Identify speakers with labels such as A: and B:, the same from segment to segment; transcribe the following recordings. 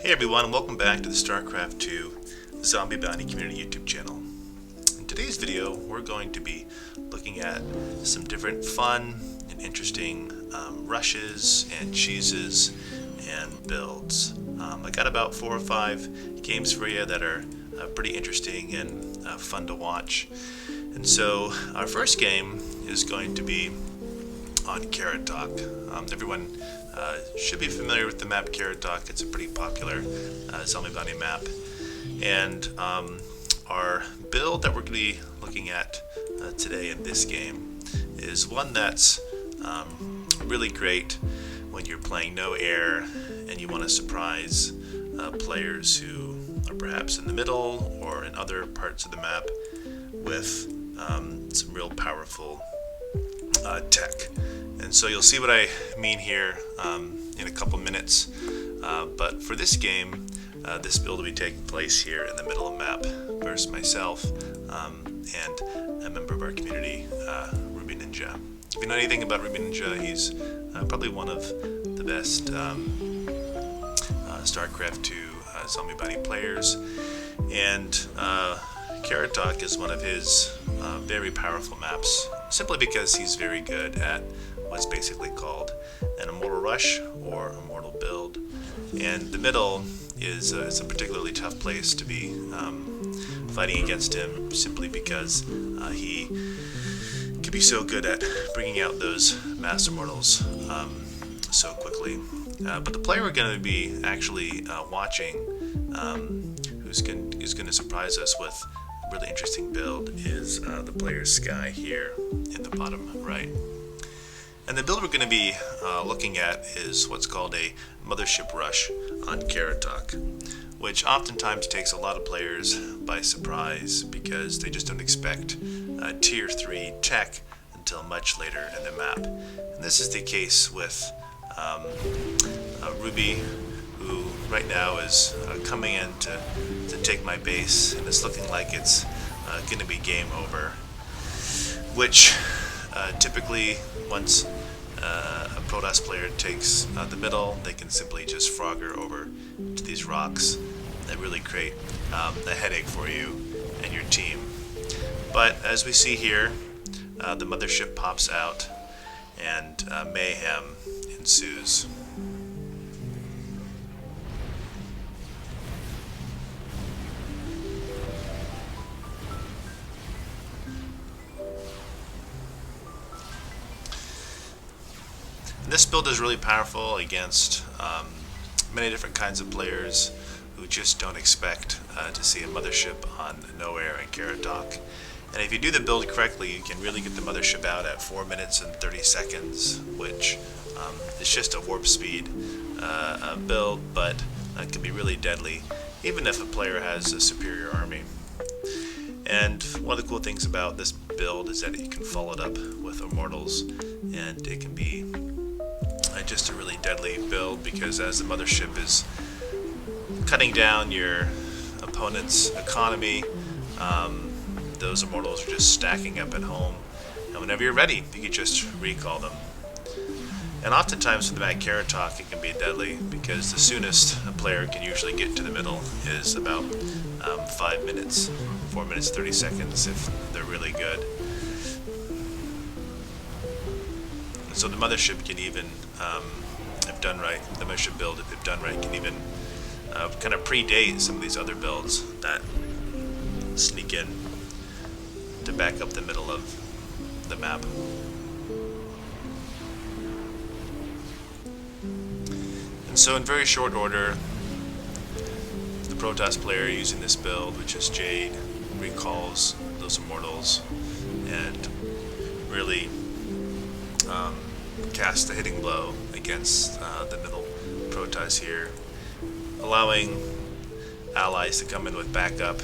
A: Hey everyone, and welcome back to the StarCraft 2 Zombiebounty community YouTube channel. In today's video, we're going to be looking at some different fun and interesting rushes and cheeses and builds. I got about 4 or 5 games for you that are pretty interesting and fun to watch. And so our first game is going to be on Karatoc. Everyone should be familiar with the map Karatoc. It's a pretty popular Zombiebounty map. And our build that we're going to be looking at today in this game is one that's really great when you're playing no air and you want to surprise players who are perhaps in the middle or in other parts of the map with some real powerful tech. And so you'll see what I mean here in a couple minutes. But for this game, this build will be taking place here in the middle of the map versus myself and a member of our community, Ruby Ninja. If you know anything about Ruby Ninja, he's probably one of the best StarCraft 2 Zombiebounty players. And Karatoc is one of his very powerful maps, simply because he's very good at what's basically called an immortal rush or immortal build. And the middle is a particularly tough place to be fighting against him, simply because he can be so good at bringing out those mass immortals so quickly. But the player we're going to be actually watching, who's going to surprise us with a really interesting build, is the player Sky here in the bottom right. And the build we're going to be looking at is what's called a Mothership rush on Karatoc, which oftentimes takes a lot of players by surprise because they just don't expect tier 3 tech until much later in the map. And this is the case with Ruby, who right now is coming in to take my base, and it's looking like it's going to be game over, which typically once a Protoss player takes the middle, they can simply just frogger over to these rocks that really create a headache for you and your team. But as we see here, the Mothership pops out and mayhem ensues. This build is really powerful against many different kinds of players who just don't expect to see a Mothership on nowhere in Karatoc. And if you do the build correctly, you can really get the Mothership out at 4 minutes and 30 seconds, which is just a warp speed build, but can be really deadly, even if a player has a superior army. And one of the cool things about this build is that you can follow it up with Immortals, and it can be just a really deadly build, because as the Mothership is cutting down your opponent's economy, those Immortals are just stacking up at home, and whenever you're ready, you can just recall them. And oftentimes with the map Karatoc, it can be deadly, because the soonest a player can usually get to the middle is about 5 minutes, 4 minutes 30 seconds if they're really good. So the Mothership can even, if done right, the Mothership build, if done right, can even kind of predate some of these other builds that sneak in to back up the middle of the map. And so in very short order, the Protoss player using this build, which is Jade, recalls those Immortals and really cast a hitting blow against the middle Protoss here, allowing allies to come in with backup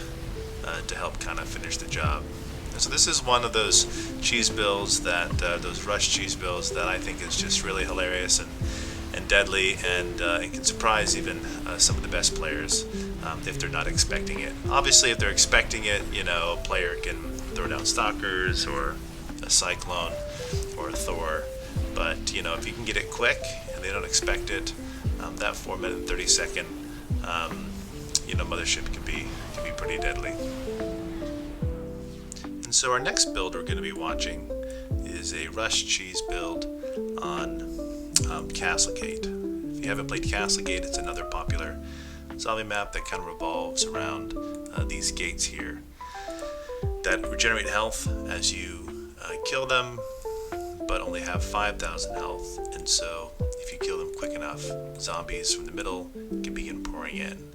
A: to help kind of finish the job. And so this is one of those cheese builds that, those rush cheese builds that I think is just really hilarious and deadly, and it can surprise even some of the best players if they're not expecting it. Obviously, if they're expecting it, you know, a player can throw down Stalkers or a Cyclone or a Thor. But, you know, if you can get it quick and they don't expect it, that 4 minute and 30 second Mothership can be pretty deadly. And so our next build we're going to be watching is a rush cheese build on Castlegate. If you haven't played Castlegate, it's another popular zombie map that kind of revolves around these gates here that regenerate health as you kill them, but only have 5,000 health. And so if you kill them quick enough, zombies from the middle can begin pouring in.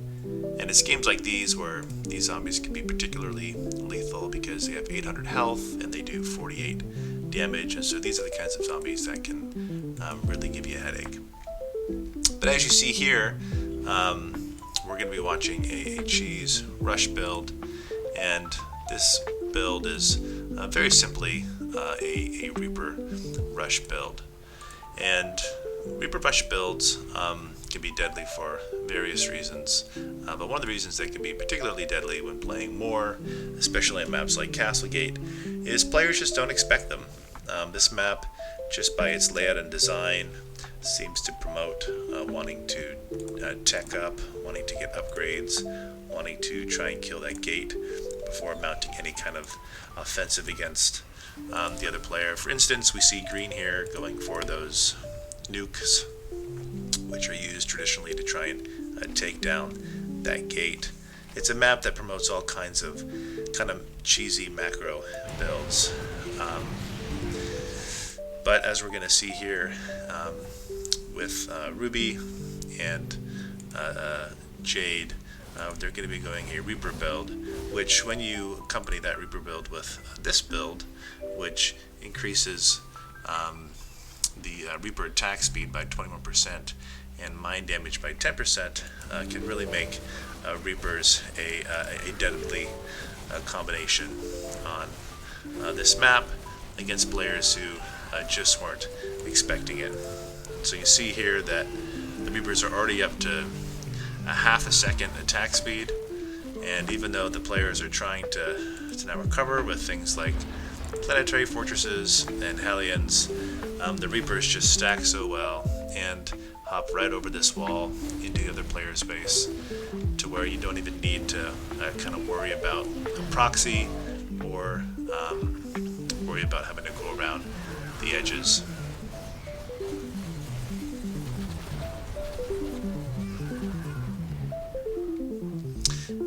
A: And it's games like these where these zombies can be particularly lethal because they have 800 health and they do 48 damage. And so these are the kinds of zombies that can really give you a headache. But as you see here, we're going to be watching a cheese rush build. And this build is very simply a Reaper rush build. And Reaper rush builds can be deadly for various reasons, but one of the reasons they can be particularly deadly when playing Moar, especially on maps like Castlegate, is players just don't expect them. This map, just by its layout and design, seems to promote wanting to tech up, wanting to get upgrades, wanting to try and kill that gate before mounting any kind of offensive against the other player. For instance, we see green here going for those nukes, which are used traditionally to try and take down that gate. It's a map that promotes all kinds of kind of cheesy macro builds. But as we're going to see here with Ruby and Jade, they're going to be going a Reaper build, which when you accompany that Reaper build with this build, which increases the Reaper attack speed by 21% and mine damage by 10%, can really make Reapers a deadly combination on this map against players who just weren't expecting it. So you see here that the Reapers are already up to a half a second attack speed, and even though the players are trying to now recover with things like planetary fortresses and Hellions, the Reapers just stack so well and hop right over this wall into the other player's base to where you don't even need to kind of worry about a proxy or worry about having to go around the edges.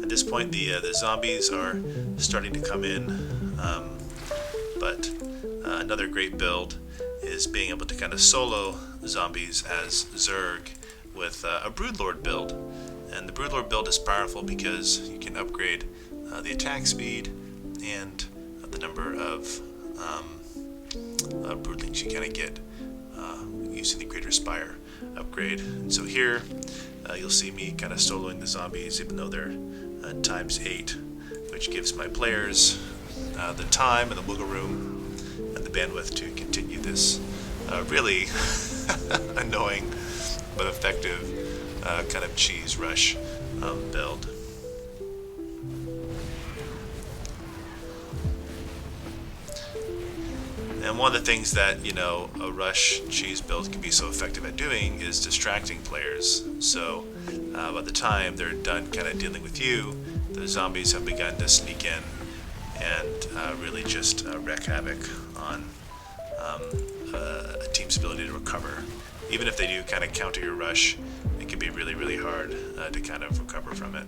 A: At this point, the zombies are starting to come in, but another great build is being able to kind of solo zombies as Zerg with a Broodlord build. And the Broodlord build is powerful because you can upgrade the attack speed and the number of broodlings you kind of get using the Greater Spire upgrade. And so here you'll see me kind of soloing the zombies even though they're times 8, which gives my players the time and the wiggle room and the bandwidth to continue this really annoying but effective kind of cheese rush build. And one of the things that, a rush cheese build can be so effective at doing is distracting players. So by the time they're done kind of dealing with you, the zombies have begun to sneak in and really just wreak havoc on a team's ability to recover. Even if they do kind of counter your rush, it can be really, really hard to kind of recover from it.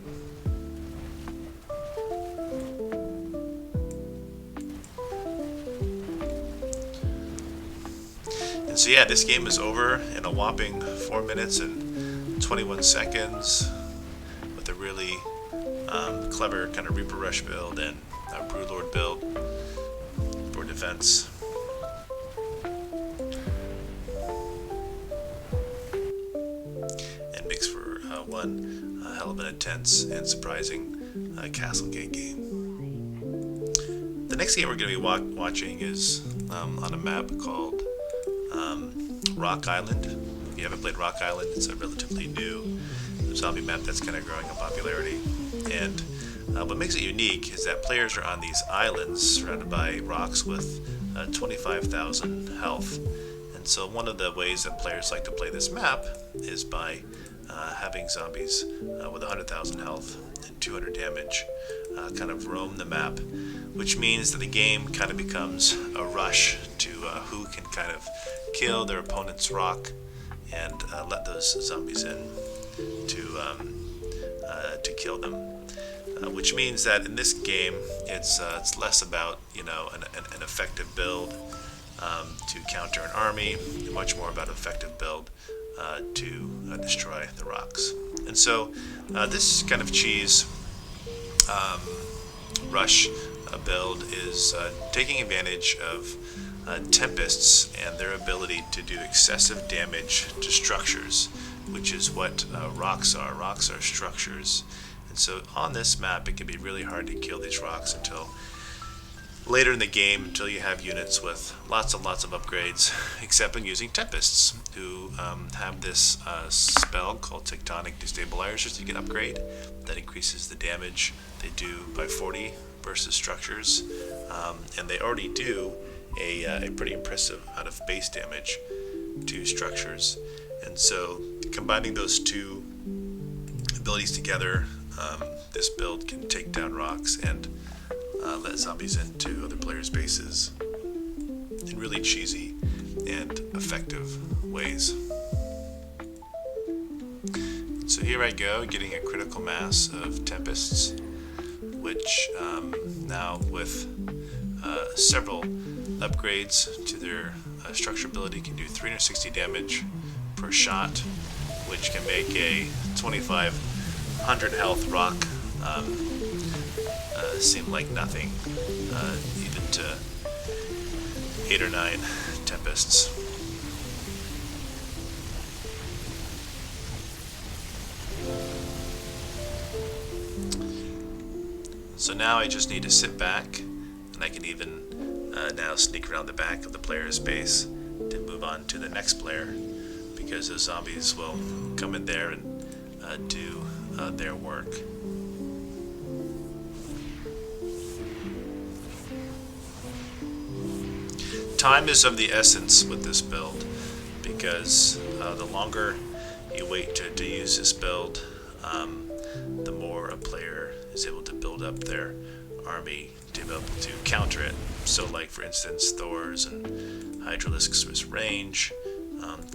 A: And so yeah, this game is over in a whopping 4 minutes and 21 seconds with a really clever kind of Reaper Rush build and a Broodlord build for defense. And makes for one hell of an intense and surprising Castlegate game. The next game we're going to be watching is on a map called Rock Island. If you haven't played Rock Island, it's a relatively new zombie map that's kind of growing in popularity. And what makes it unique is that players are on these islands surrounded by rocks with 25,000 health. And so one of the ways that players like to play this map is by having zombies with 100,000 health and 200 damage kind of roam the map, which means that the game kind of becomes a rush to who can kind of kill their opponent's rock and let those zombies in to kill them. Which means that in this game, it's less about an effective build to counter an army, much more about effective build to destroy the rocks. And so this kind of cheese rush build is taking advantage of Tempests and their ability to do excessive damage to structures, which is what rocks are. Rocks are structures. And so on this map, it can be really hard to kill these rocks until later in the game, until you have units with lots and lots of upgrades, except when using Tempests, who have this spell called Tectonic Destabilizers you can upgrade that increases the damage they do by 40 versus structures, and they already do a pretty impressive amount of base damage to structures. And so combining those two abilities together, this build can take down rocks and let zombies into other players' bases in really cheesy and effective ways. So here I go, getting a critical mass of Tempests, which now with several upgrades to their structure ability can do 360 damage per shot, which can make a 2,500 health rock seem like nothing, even to 8 or 9 Tempests. So now I just need to sit back, and I can even now sneak around the back of the player's base to move on to the next player, because those zombies will come in there and do their work. Time is of the essence with this build, because the longer you wait to use this build, the more a player is able to build up their army to be able to counter it. So like for instance, Thor's and Hydralisk's with range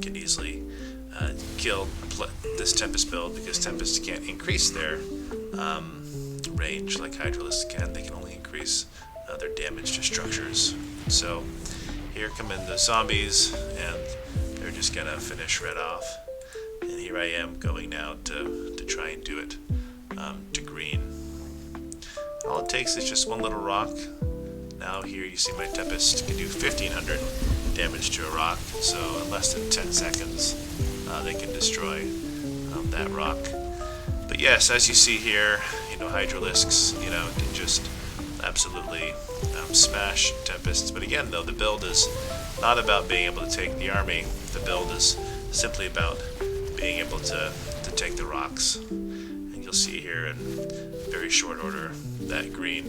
A: can easily kill this Tempest build, because Tempest can't increase their range like Hydralisk can. They can only increase their damage to structures. So here come in the zombies, and they're just gonna finish Red off. And here I am going now to try and do it to green. All it takes is just one little rock. Now here you see my Tempest can do 1,500 damage to a rock, so in less than 10 seconds they can destroy that rock. But yes, as you see here, Hydralisks, can just absolutely smash Tempests. But again, though, the build is not about being able to take the army. The build is simply about being able to take the rocks. And you'll see here in very short order that green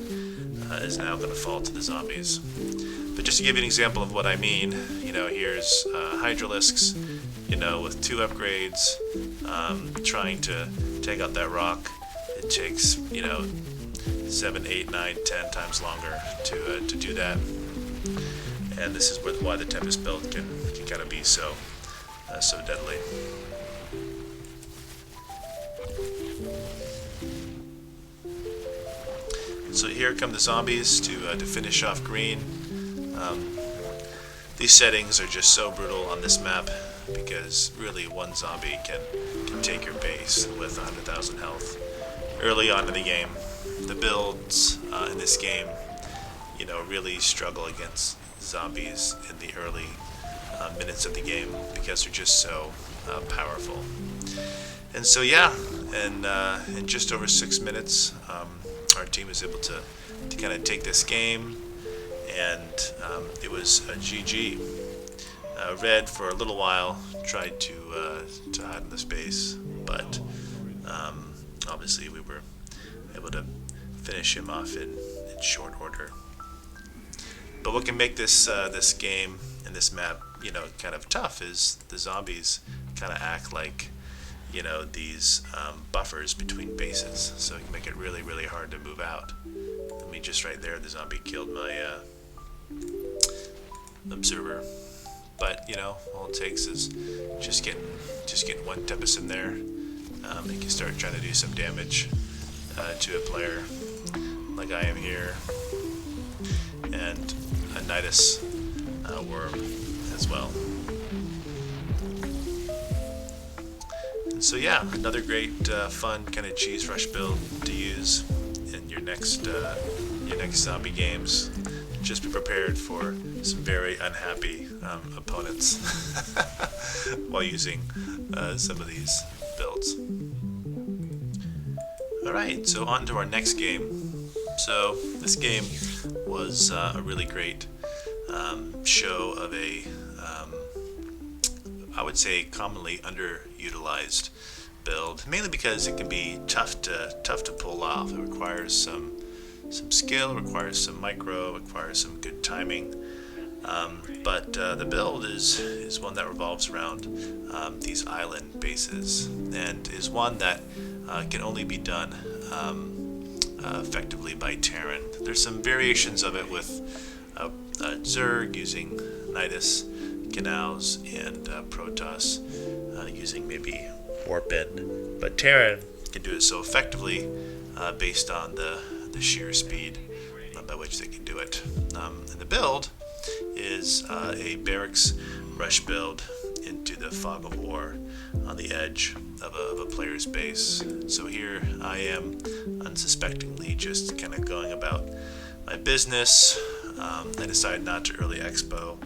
A: is now going to fall to the zombies. But just to give you an example of what I mean, here's Hydralisks, with 2 upgrades, trying to take out that rock. It takes, 7, 8, 9, 10 times longer to do that. And this is why the Tempest build can kind of be so deadly. So here come the zombies to finish off green. These settings are just so brutal on this map, because really one zombie can take your base with 100,000 health early on in the game. The builds in this game, really struggle against zombies in the early minutes of the game, because they're just so powerful. And so yeah, in just over 6 minutes, our team was able to kind of take this game, and it was a GG. Red, for a little while, tried to hide in the space, but obviously we were able to finish him off in short order. But what can make this game and this map, kind of tough is the zombies kind of act like, you know, these buffers between bases, so it can make it really, really hard to move out. I mean, just right there, the zombie killed my observer. But you know, all it takes is just getting one Tempest in there. You can start trying to do some damage to a player, like I am here, and a Nidus worm as well. And so yeah, another great fun kind of cheese rush build to use in your next zombie games. Just be prepared for some very unhappy opponents while using some of these builds. Alright, so on to our next game. So this game was a really great show of a, I would say, commonly underutilized build, mainly because it can be tough to pull off. It requires some skill, requires some micro, requires some good timing. But the build is one that revolves around these island bases, and is one that can only be done effectively by Terran. There's some variations of it with Zerg using Nidus, Canals, and Protoss using maybe Warpin, but Terran can do it so effectively based on the sheer speed by which they can do it. And the build is a Barracks rush build into the fog of war on the edge of a player's base. So here I am unsuspectingly just kind of going about my business. I decided not to early expo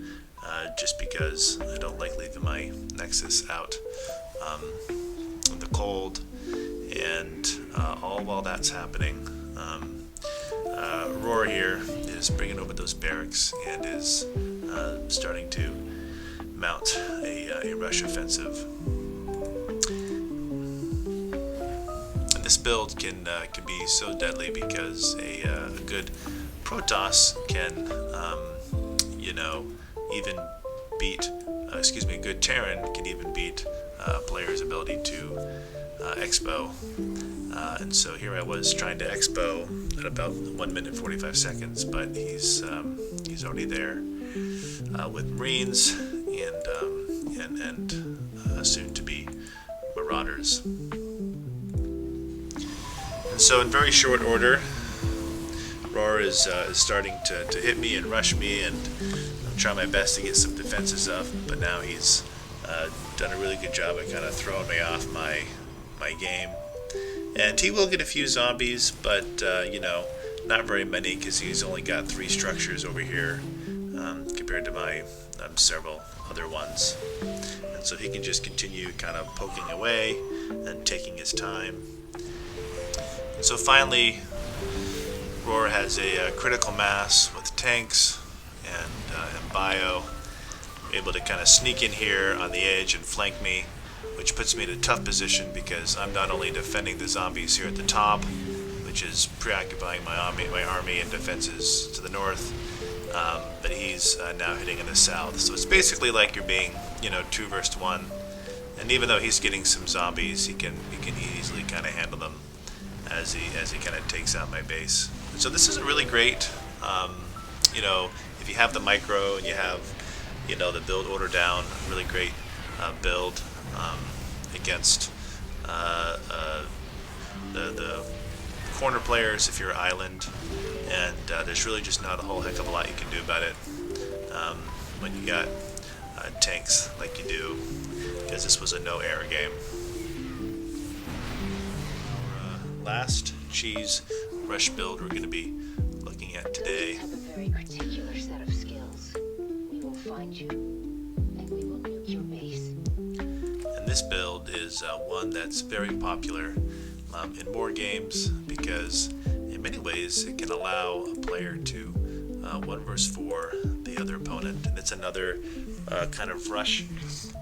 A: just because I don't like leaving my Nexus out in the cold, and all while that's happening, Roar here is bringing over those barracks and is starting to mount a rush offensive. And this build can be so deadly because a good Protoss can, you know, even beat, a good Terran can even beat a player's ability to expo. And so here I was trying to expo at about 1 minute 45 seconds, but he's already there with Marines and soon to be Marauders. And so in very short order, Roar is starting to hit me and rush me, and I'm trying my best to get some defenses up, but now he's done a really good job at kind of throwing me off my game. And he will get a few zombies, but you know, not very many, because he's only got 3 structures over here compared to my several other ones. And so he can just continue kind of poking away and taking his time. And so finally, Roar has a critical mass with tanks and bio, able to kind of sneak in here on the edge and flank me, which puts me in a tough position because I'm not only defending the zombies here at the top, which is preoccupying my army and defenses to the north, but he's now hitting in the south. So it's basically like you're being, you know, 2 versus 1. And even though he's getting some zombies, he can easily kind of handle them as he kind of takes out my base. And so this is a really great, you know, if you have the micro and you have, you know, the build order down, really great build against the corner players if you're island, and there's really just not a whole heck of a lot you can do about it when you got tanks like you do, because this was a no error game. Our last cheese rush build we're going to be looking at today.
B: Have a very particular set of skills. We will find you, and we will nuke your base.
A: And this build is one that's very popular in Moar games because in many ways it can allow a player to 1 versus 4 the other opponent. And it's another kind of rush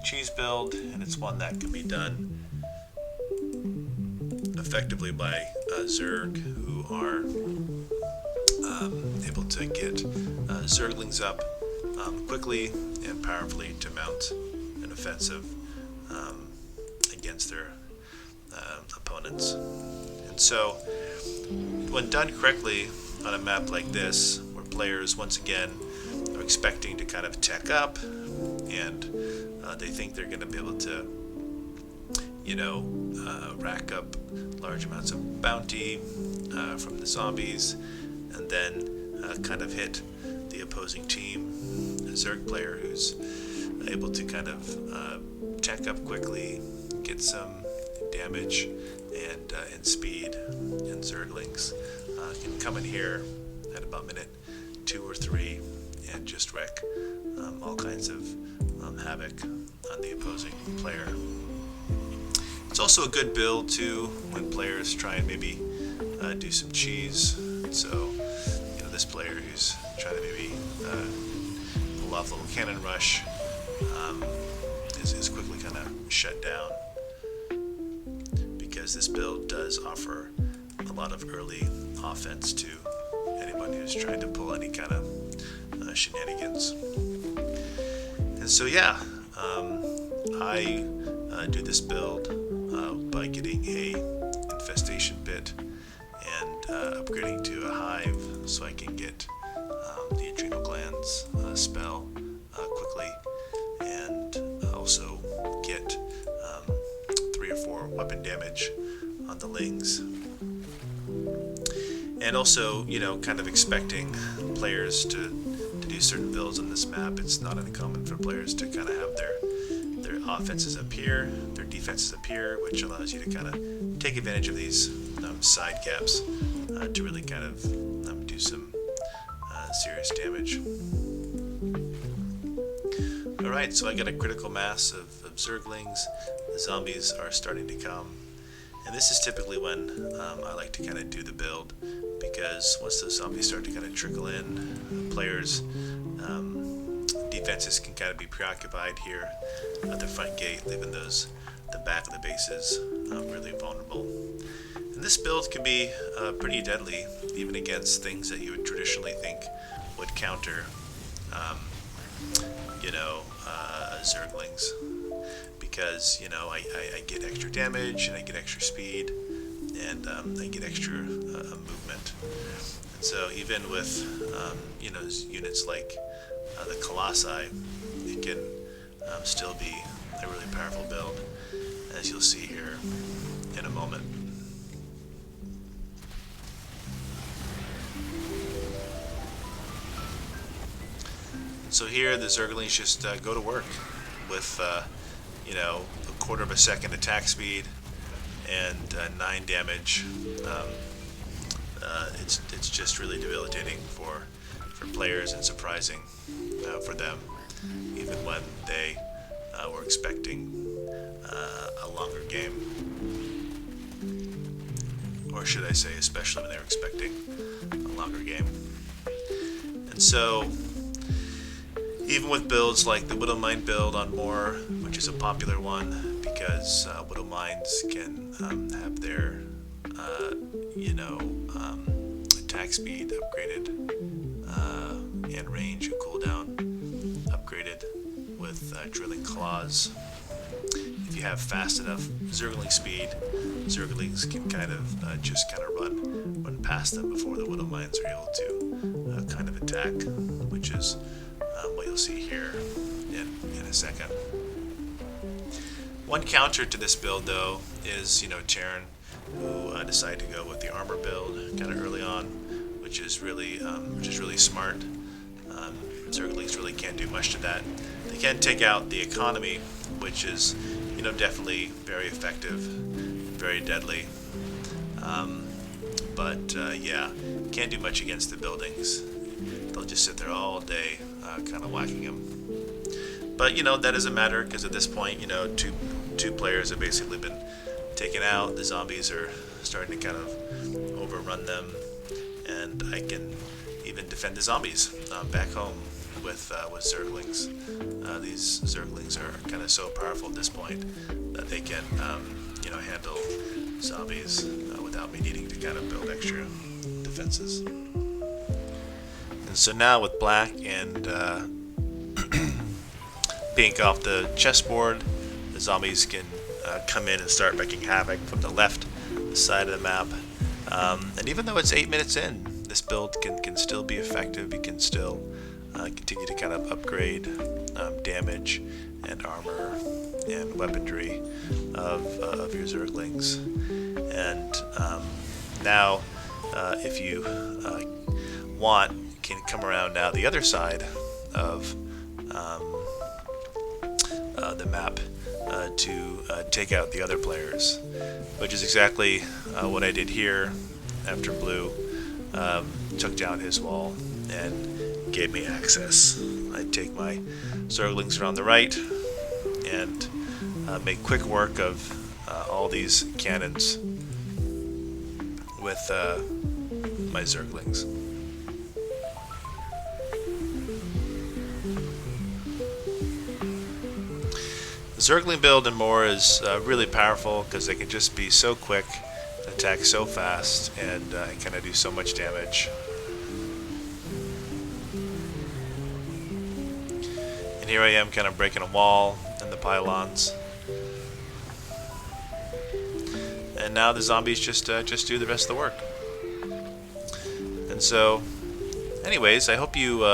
A: cheese build, and it's one that can be done effectively by Zerg, who are able to get Zerglings up quickly and powerfully to mount an offensive against opponents. And so, when done correctly on a map like this, where players once again are expecting to kind of tech up, and they think they're going to be able to, rack up large amounts of bounty from the zombies, and then kind of hit the opposing team, a Zerg player who's able to kind of tech up quickly, get some damage and speed, and Zerglings can come in here at about minute 2 or 3 and just wreak all kinds of havoc on the opposing player. It's also a good build too when players try and maybe do some cheese. So this player who's trying to maybe pull off a little cannon rush is quickly kind of shut down, because this build does offer a lot of early offense to anyone who's trying to pull any kind of shenanigans. And so I do this build by getting a infestation bit and upgrading to a hive so I can get the adrenal glands spell quickly, and also get 3 or 4 weapon damage on the Lings. And also, kind of expecting players to do certain builds on this map. It's not uncommon for players to kind of have their offenses up here, their defenses up here, which allows you to kind of take advantage of these side gaps to really kind of do some serious damage. Alright, so I got a critical mass of Zerglings. The zombies are starting to come. And this is typically when I like to kind of do the build, because once those zombies start to kind of trickle in, players' defenses can kind of be preoccupied here at the front gate, leaving the back of the bases really vulnerable. And this build can be pretty deadly, even against things that you would traditionally think would counter, Zerglings, because I get extra damage and I get extra speed, and I get extra movement. And so even with units like the Colossi, it can still be a really powerful build, as you'll see here in a moment. So here the Zerglings just go to work with a quarter of a second attack speed and 9 damage. It's just really debilitating for players, and surprising for them, even when they were expecting a longer game, or should I say, especially when they were expecting a longer game. And so, even with builds like the Widowmine build on Moar, which is a popular one because Widowmines can have their attack speed upgraded and range and cooldown upgraded with drilling claws. If you have fast enough Zergling speed, Zerglings can kind of run past them before the Widowmines are able to kind of attack, which is what you'll see here in a second. One counter to this build, though, is Terran, who decided to go with the armor build kind of early on, which is really smart. Zerglings really can't do much to that. They can take out the economy, which is definitely very effective, very deadly. Can't do much against the buildings. They'll just sit there all day, kind of whacking them. But that doesn't matter, because at this point, two players have basically been taken out. The zombies are starting to kind of overrun them, and I can even defend the zombies back home with Zerglings. These Zerglings are kind of so powerful at this point that they can handle zombies without me needing to kind of build extra defenses. And so now with black and pink off the chessboard, the zombies can come in and start wreaking havoc from the left the side of the map. And even though it's 8 minutes in, this build can still be effective. You can still continue to kind of upgrade damage and armor and weaponry of your Zerglings. And now, if you want, you can come around now the other side of the map to take out the other players, which is exactly what I did here after Blue took down his wall and gave me access. I take my Zerglings around the right and make quick work of all these cannons with my Zerglings. The Zergling build in Moar is really powerful because they can just be so quick, attack so fast, and kind of do so much damage. And here I am kind of breaking a wall in the pylons. And now the zombies just do the rest of the work. And so, anyways, I hope you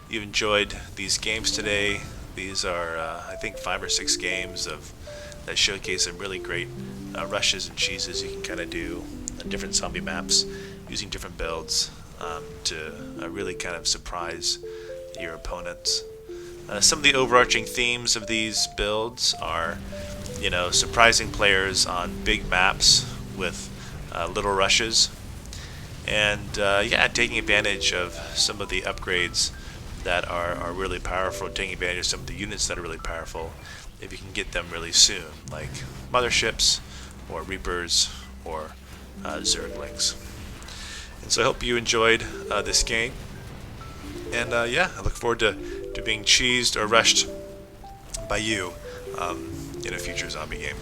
A: you've enjoyed these games today. These are, I think, 5 or 6 games that showcase some really great rushes and cheeses you can kind of do on different zombie maps using different builds to really kind of surprise your opponents. Some of the overarching themes of these builds are, surprising players on big maps with little rushes, and taking advantage of some of the upgrades that are really powerful, taking advantage of some of the units that are really powerful if you can get them really soon, like Motherships or Reapers or Zerglings. And so I hope you enjoyed this game, and I look forward to being cheesed or rushed by you in a future zombie game.